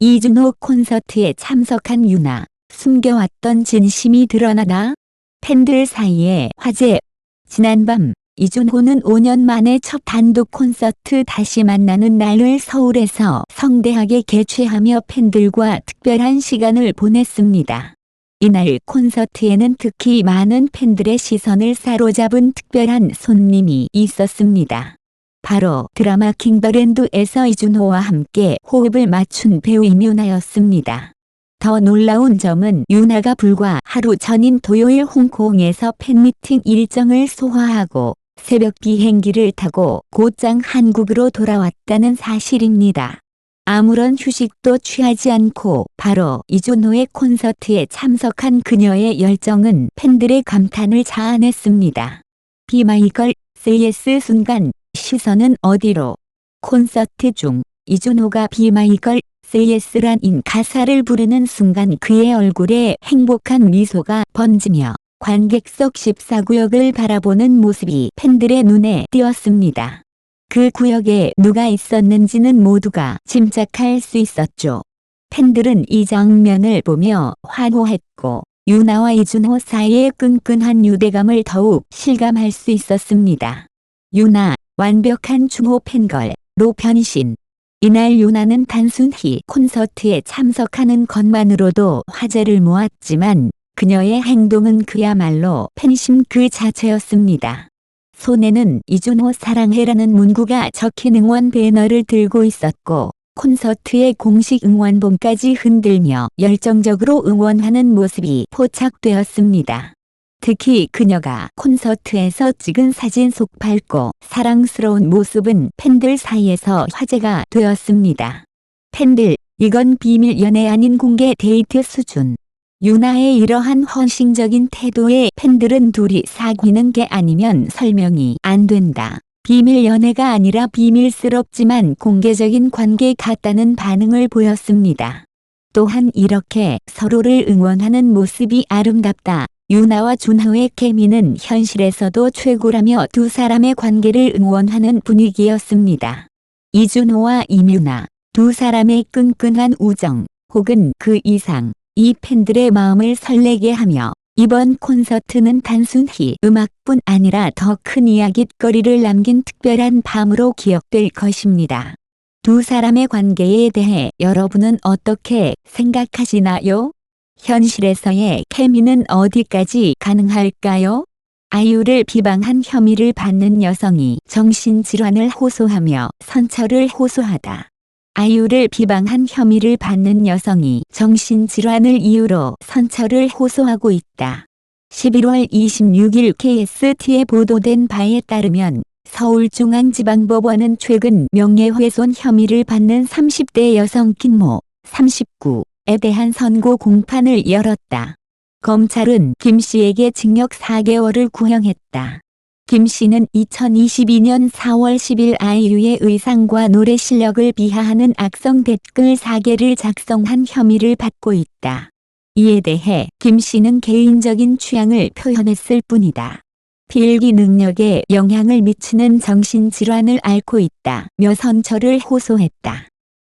이준호 콘서트에 참석한 유나, 숨겨왔던 진심이 드러나다. 팬들 사이에 화제. 지난밤 이준호는 5년 만에 첫 단독 콘서트 다시 만나는 날을 서울에서 성대하게 개최하며 팬들과 특별한 시간을 보냈습니다. 이날 콘서트에는 특히 많은 팬들의 시선을 사로잡은 특별한 손님이 있었습니다. 바로 드라마 킹더랜드에서 이준호와 함께 호흡을 맞춘 배우 임유나였습니다. 더 놀라운 점은 유나가 불과 하루 전인 토요일 홍콩에서 팬미팅 일정을 소화하고 새벽 비행기를 타고 곧장 한국으로 돌아왔다는 사실입니다. 아무런 휴식도 취하지 않고 바로 이준호의 콘서트에 참석한 그녀의 열정은 팬들의 감탄을 자아냈습니다. Be My Girl, Say Yes 순간 시선은 어디로? 콘서트 중 이준호가 Be My Girl, Say Yes라는 가사를 부르는 순간 그의 얼굴에 행복한 미소가 번지며 관객석 14구역을 바라보는 모습이 팬들의 눈에 띄었습니다. 그 구역에 누가 있었는지는 모두가 짐작할 수 있었죠. 팬들은 이 장면을 보며 환호했고 유나와 이준호 사이의 끈끈한 유대감을 더욱 실감할 수 있었습니다. 유나, 완벽한 중호 팬걸로 변신. 이날 유나는 단순히 콘서트에 참석하는 것만으로도 화제를 모았지만 그녀의 행동은 그야말로 팬심 그 자체였습니다. 손에는 이준호 사랑해라는 문구가 적힌 응원 배너를 들고 있었고 콘서트의 공식 응원봉까지 흔들며 열정적으로 응원하는 모습이 포착되었습니다. 특히 그녀가 콘서트에서 찍은 사진 속 밝고 사랑스러운 모습은 팬들 사이에서 화제가 되었습니다. 팬들, 이건 비밀 연애 아닌 공개 데이트 수준. 유나의 이러한 헌신적인 태도에 팬들은 둘이 사귀는 게 아니면 설명이 안 된다. 비밀 연애가 아니라 비밀스럽지만 공개적인 관계 같다는 반응을 보였습니다. 또한 이렇게 서로를 응원하는 모습이 아름답다. 유나와 준호의 케미는 현실에서도 최고라며 두 사람의 관계를 응원하는 분위기였습니다. 이준호와 임유나, 두 사람의 끈끈한 우정, 혹은 그 이상, 이 팬들의 마음을 설레게 하며 이번 콘서트는 단순히 음악뿐 아니라 더 큰 이야깃거리를 남긴 특별한 밤으로 기억될 것입니다. 두 사람의 관계에 대해 여러분은 어떻게 생각하시나요? 현실에서의 케미는 어디까지 가능할까요? 아이유를 비방한 혐의를 받는 여성이 정신질환을 호소하며 선처를 호소하다. 아이유를 비방한 혐의를 받는 여성이 정신질환을 이유로 선처를 호소하고 있다. 11월 26일 KST에 보도된 바에 따르면 서울중앙지방법원은 최근 명예훼손 혐의를 받는 30대 여성 김모 39에 대한 선고 공판을 열었다. 검찰은 김 씨에게 징역 4개월을 구형했다. 김 씨는 2022년 4월 10일 아이유의 의상과 노래 실력을 비하하는 악성 댓글 4개를 작성한 혐의를 받고 있다. 이에 대해 김 씨는 개인적인 취향을 표현했을 뿐이다. 필기 능력에 영향을 미치는 정신질환을 앓고 있다며 선처를 호소했다.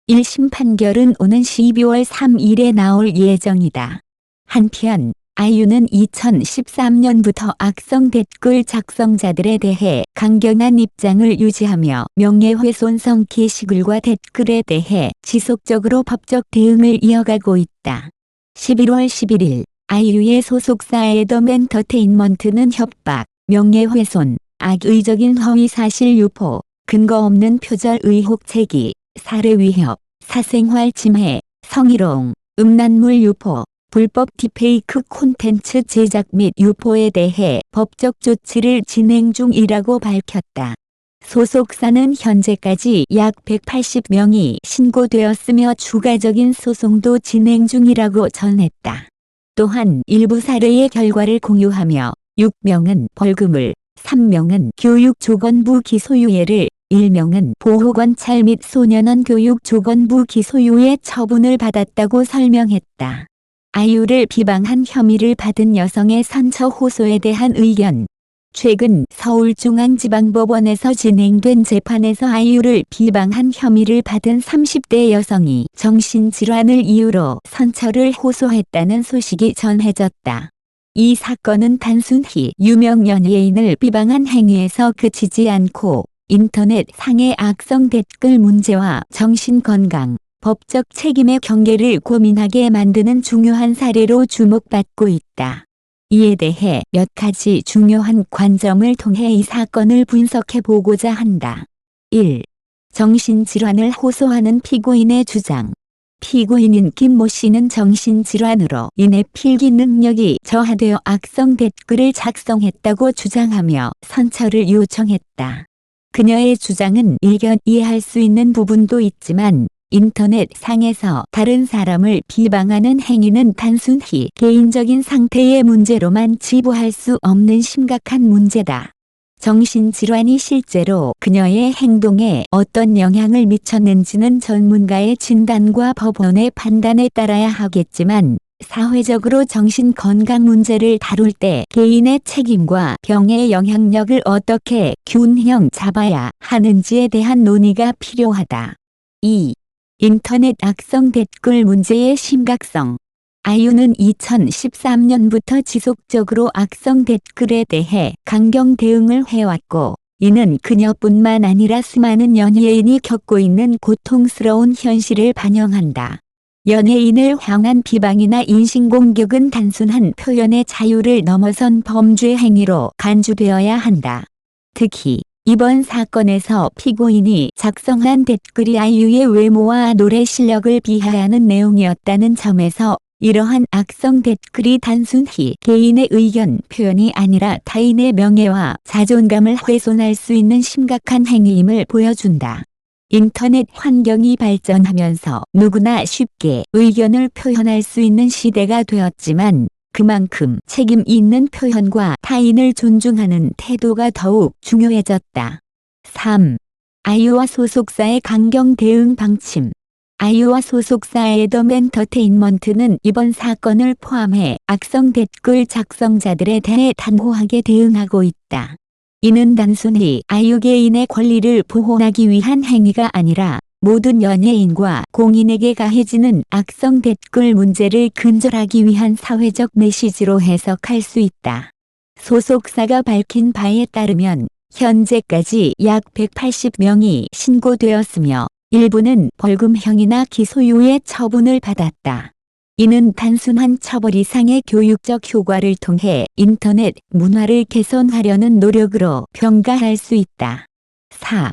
1심 판결은 오는 12월 3일에 나올 예정이다. 한편 아이유는 2013년부터 악성 댓글 작성자들에 대해 강경한 입장을 유지하며 명예훼손성 게시글과 댓글에 대해 지속적으로 법적 대응을 이어가고 있다. 11월 11일 아이유의 소속사 애덤 엔터테인먼트는 협박, 명예훼손, 악의적인 허위사실 유포, 근거 없는 표절 의혹 제기, 살해 위협, 사생활 침해, 성희롱, 음란물 유포, 불법 딥페이크 콘텐츠 제작 및 유포에 대해 법적 조치를 진행 중이라고 밝혔다. 소속사는 현재까지 약 180명이 신고되었으며 추가적인 소송도 진행 중이라고 전했다. 또한 일부 사례의 결과를 공유하며 6명은 벌금을, 3명은 교육조건부 기소유예를, 1명은 보호관찰 및 소년원 교육조건부 기소유예 처분을 받았다고 설명했다. 아이유를 비방한 혐의를 받은 여성의 선처 호소에 대한 의견. 최근 서울중앙지방법원에서 진행된 재판에서 아이유를 비방한 혐의를 받은 30대 여성이 정신질환을 이유로 선처를 호소했다는 소식이 전해졌다. 이 사건은 단순히 유명 연예인을 비방한 행위에서 그치지 않고 인터넷 상의 악성 댓글 문제와 정신건강, 법적 책임의 경계를 고민하게 만드는 중요한 사례로 주목받고 있다. 이에 대해 몇 가지 중요한 관점을 통해 이 사건을 분석해 보고자 한다. 1. 정신질환을 호소하는 피고인의 주장. 피고인인 김모 씨는 정신질환으로 인해 필기 능력이 저하되어 악성 댓글을 작성했다고 주장하며 선처를 요청했다. 그녀의 주장은 일견 이해할 수 있는 부분도 있지만 인터넷 상에서 다른 사람을 비방하는 행위는 단순히 개인적인 상태의 문제로만 치부할 수 없는 심각한 문제다. 정신질환이 실제로 그녀의 행동에 어떤 영향을 미쳤는지는 전문가의 진단과 법원의 판단에 따라야 하겠지만 사회적으로 정신건강 문제를 다룰 때 개인의 책임과 병의 영향력을 어떻게 균형 잡아야 하는지에 대한 논의가 필요하다. 2. 인터넷 악성 댓글 문제의 심각성. 아이유는 2013년부터 지속적으로 악성 댓글에 대해 강경 대응을 해왔고, 이는 그녀뿐만 아니라 수많은 연예인이 겪고 있는 고통스러운 현실을 반영한다. 연예인을 향한 비방이나 인신공격은 단순한 표현의 자유를 넘어선 범죄 행위로 간주되어야 한다. 특히 이번 사건에서 피고인이 작성한 댓글이 아이유의 외모와 노래 실력을 비하하는 내용이었다는 점에서 이러한 악성 댓글이 단순히 개인의 의견 표현이 아니라 타인의 명예와 자존감을 훼손할 수 있는 심각한 행위임을 보여준다. 인터넷 환경이 발전하면서 누구나 쉽게 의견을 표현할 수 있는 시대가 되었지만 그만큼 책임 있는 표현과 타인을 존중하는 태도가 더욱 중요해졌다. 3. 아이유와 소속사의 강경 대응 방침. 아이유와 소속사 애덤엔터테인먼트는 이번 사건을 포함해 악성 댓글 작성자들에 대해 단호하게 대응하고 있다. 이는 단순히 아이유 개인의 권리를 보호하기 위한 행위가 아니라 모든 연예인과 공인에게 가해지는 악성 댓글 문제를 근절하기 위한 사회적 메시지로 해석할 수 있다. 소속사가 밝힌 바에 따르면 현재까지 약 180명이 신고되었으며 일부는 벌금형이나 기소유예 처분을 받았다. 이는 단순한 처벌 이상의 교육적 효과를 통해 인터넷 문화를 개선하려는 노력으로 평가할 수 있다. 4.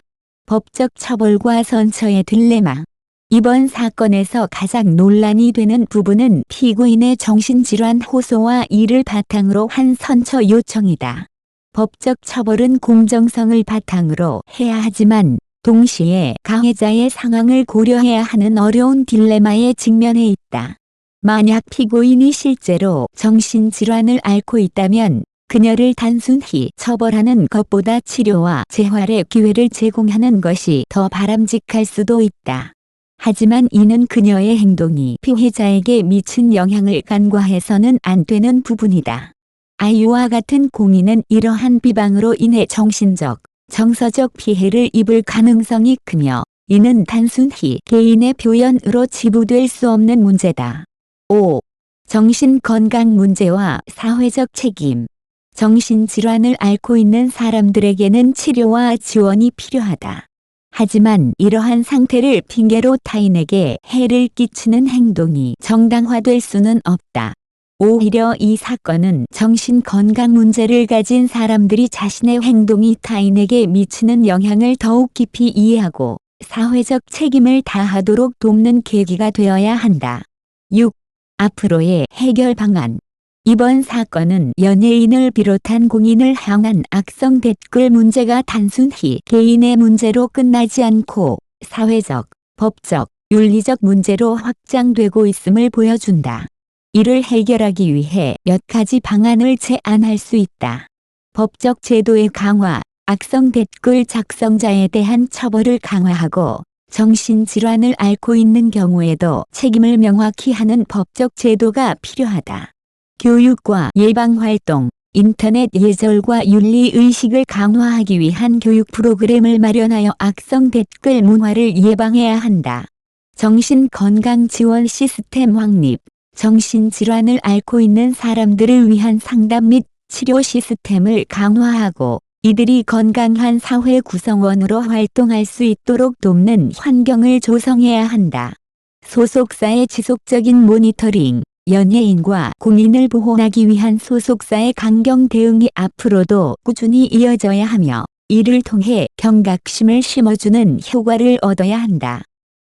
법적 처벌과 선처의 딜레마. 이번 사건에서 가장 논란이 되는 부분은 피고인의 정신질환 호소와 이를 바탕으로 한 선처 요청이다. 법적 처벌은 공정성을 바탕으로 해야 하지만 동시에 가해자의 상황을 고려해야 하는 어려운 딜레마에 직면해 있다. 만약 피고인이 실제로 정신질환을 앓고 있다면 그녀를 단순히 처벌하는 것보다 치료와 재활의 기회를 제공하는 것이 더 바람직할 수도 있다. 하지만 이는 그녀의 행동이 피해자에게 미친 영향을 간과해서는 안 되는 부분이다. 아이유와 같은 공인은 이러한 비방으로 인해 정신적, 정서적 피해를 입을 가능성이 크며 이는 단순히 개인의 표현으로 치부될 수 없는 문제다. 5. 정신건강 문제와 사회적 책임. 정신질환을 앓고 있는 사람들에게는 치료와 지원이 필요하다. 하지만 이러한 상태를 핑계로 타인에게 해를 끼치는 행동이 정당화될 수는 없다. 오히려 이 사건은 정신건강 문제를 가진 사람들이 자신의 행동이 타인에게 미치는 영향을 더욱 깊이 이해하고 사회적 책임을 다하도록 돕는 계기가 되어야 한다. 6. 앞으로의 해결 방안. 이번 사건은 연예인을 비롯한 공인을 향한 악성 댓글 문제가 단순히 개인의 문제로 끝나지 않고 사회적, 법적, 윤리적 문제로 확장되고 있음을 보여준다. 이를 해결하기 위해 몇 가지 방안을 제안할 수 있다. 법적 제도의 강화, 악성 댓글 작성자에 대한 처벌을 강화하고 정신질환을 앓고 있는 경우에도 책임을 명확히 하는 법적 제도가 필요하다. 교육과 예방활동. 인터넷 예절과 윤리의식을 강화하기 위한 교육 프로그램을 마련하여 악성 댓글 문화를 예방해야 한다. 정신건강 지원 시스템 확립. 정신질환을 앓고 있는 사람들을 위한 상담 및 치료 시스템을 강화하고 이들이 건강한 사회 구성원으로 활동할 수 있도록 돕는 환경을 조성해야 한다. 소속사의 지속적인 모니터링. 연예인과 공인을 보호하기 위한 소속사의 강경 대응이 앞으로도 꾸준히 이어져야 하며 이를 통해 경각심을 심어주는 효과를 얻어야 한다.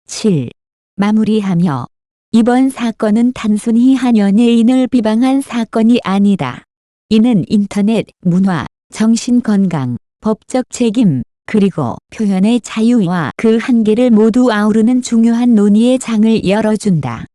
7. 마무리하며 이번 사건은 단순히 한 연예인을 비방한 사건이 아니다. 이는 인터넷 문화, 정신건강, 법적 책임, 그리고 표현의 자유와 그 한계를 모두 아우르는 중요한 논의의 장을 열어준다.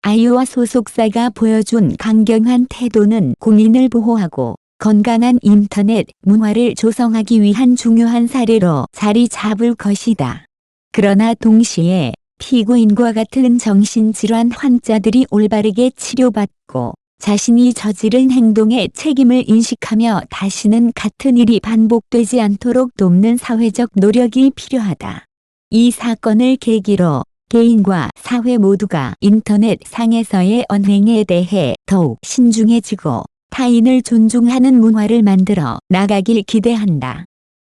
아이유와 소속사가 보여준 강경한 태도는 공인을 보호하고 건강한 인터넷 문화를 조성하기 위한 중요한 사례로 자리 잡을 것이다. 그러나 동시에 피고인과 같은 정신질환 환자들이 올바르게 치료받고 자신이 저지른 행동의 책임을 인식하며 다시는 같은 일이 반복되지 않도록 돕는 사회적 노력이 필요하다. 이 사건을 계기로 개인과 사회 모두가 인터넷 상에서의 언행에 대해 더욱 신중해지고 타인을 존중하는 문화를 만들어 나가길 기대한다.